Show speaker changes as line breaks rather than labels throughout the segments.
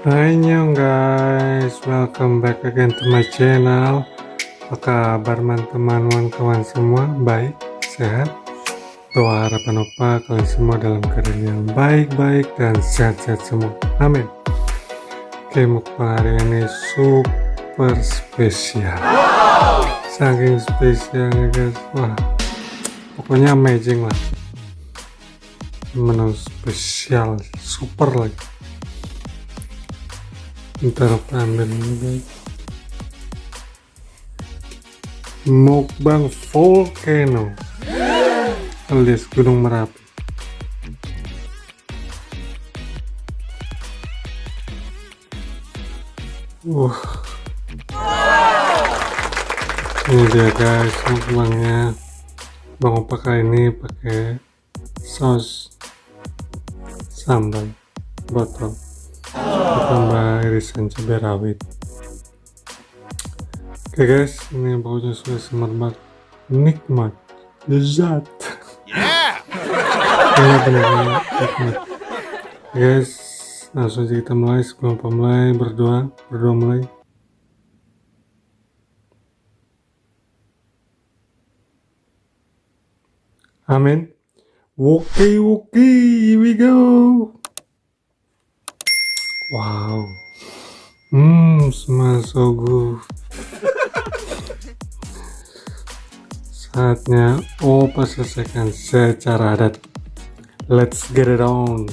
Hai nyong guys, welcome back again to my channel. Apa kabar teman-teman kawan semua? Baik, sehat? Doa harapan opa kalian semua dalam keadaan yang baik-baik dan sehat-sehat semua. Amin. Oke, mukbang hari ini super spesial. Saking spesialnya guys, wah pokoknya amazing lah. Menu spesial, super lagi. Ntar aku ambil ini guys. Mukbang volcano alias gunung Merapi. Ini dia guys mukbangnya. Bang Opa kali ini pakai saus sambal botol ditambah irisan cabai rawit. Oke guys, ini baunya sudah semerbak, nikmat, lezat. Ini benar-benar nikmat. Guys, langsung aja kita mulai. Sebelum mulai berdoa mulai. Amin. Okay, here we go. Wow. Smells so good. Saatnya Opa selesaikan secara adat. Let's get it on.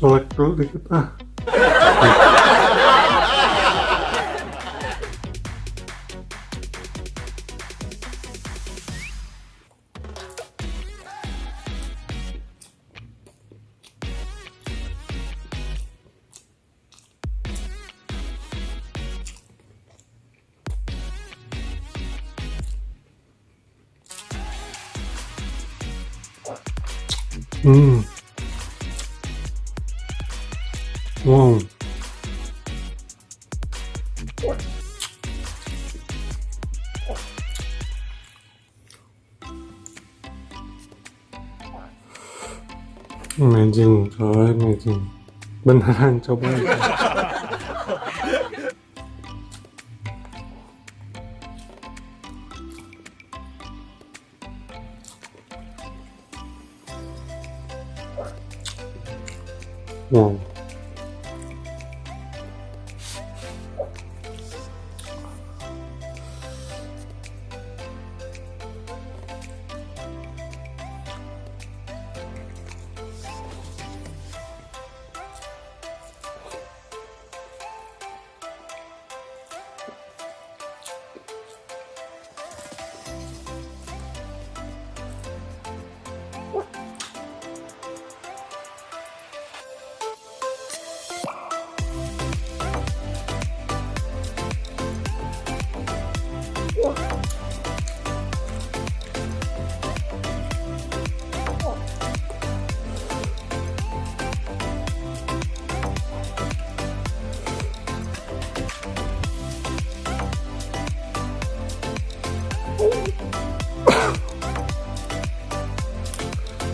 Colek dulu dikit Wow. Amazing, coy, amazing. Beneran coba aja. Wow.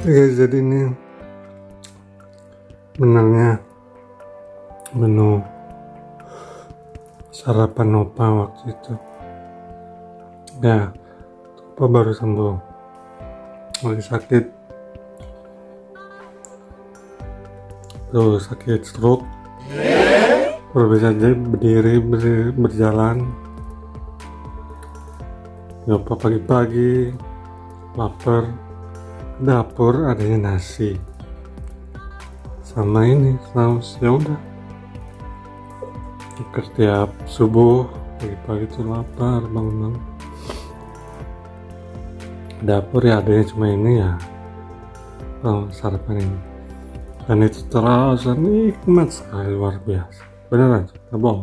Guys, jadi ini benarnya menu sarapan Opa waktu itu ya. Opa baru sembuh, lagi sakit stroke, baru bisa berdiri berjalan ya. Opa pagi-pagi lapar, dapur adanya nasi sama ini saus. Ya udah, setiap subuh pagi-pagi tuh lapar bangun dapur ya adanya cuma ini ya, sarapan ini. dan itu terasa nikmat sekali, luar biasa beneran, nggak bohong.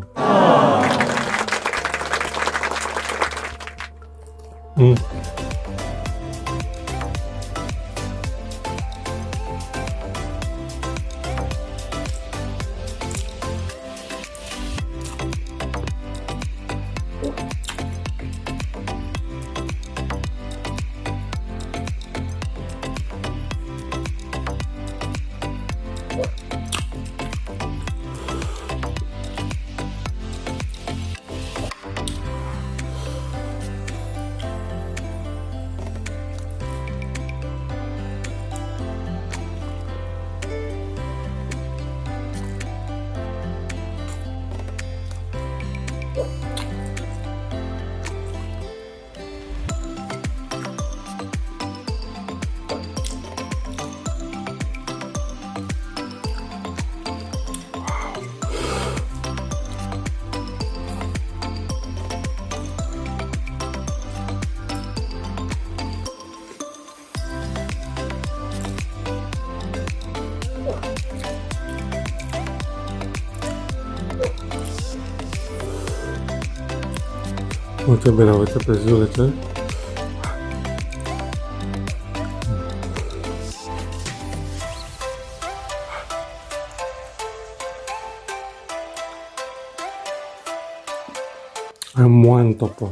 Mau coba rawat pedas juga coy. Mantap po.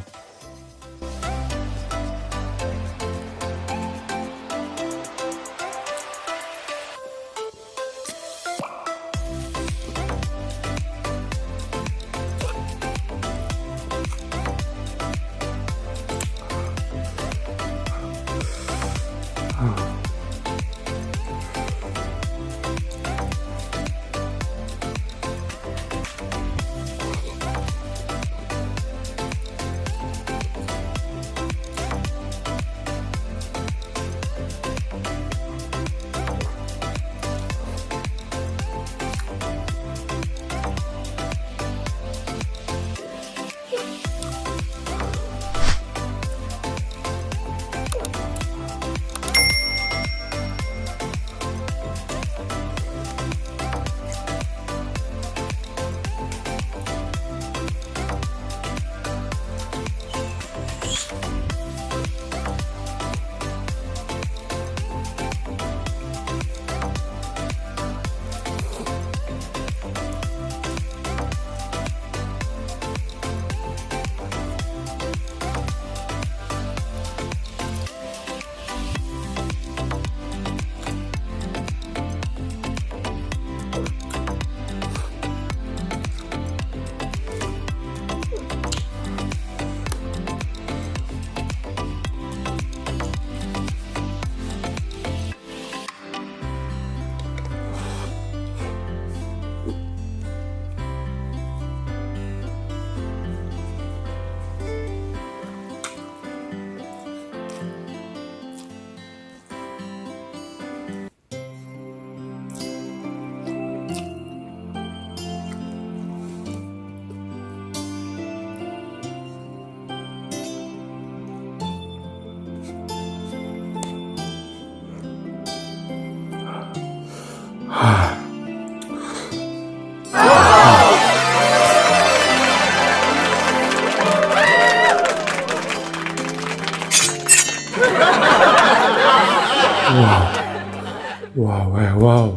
Wow,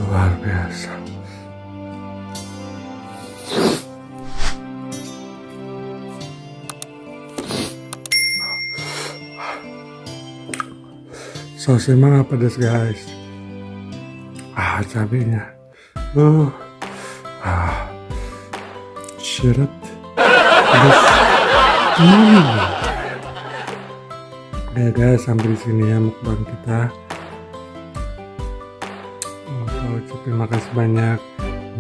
luar biasa. Sausnya mana pedas guys. Cabenya. Syarat pedas. Oke guys, sampai di sini ya mukbang kita. Terima kasih banyak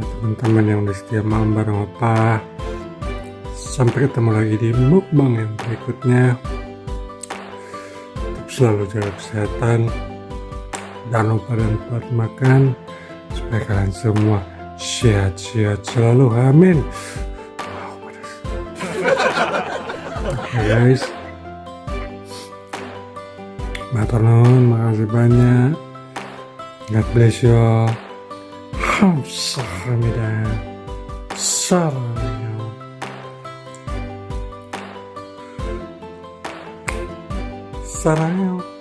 teman-teman yang udah setia malam bareng Opa. Sampai ketemu lagi di mukbang yang berikutnya. Tetap selalu jaga kesehatan. Jangan lupa dan buat makan supaya kalian semua sehat-sehat selalu. Amin. Oke guys. Matur nuwun, makasih banyak. God bless you all. Hamsahamnida. Sarang. Sarang.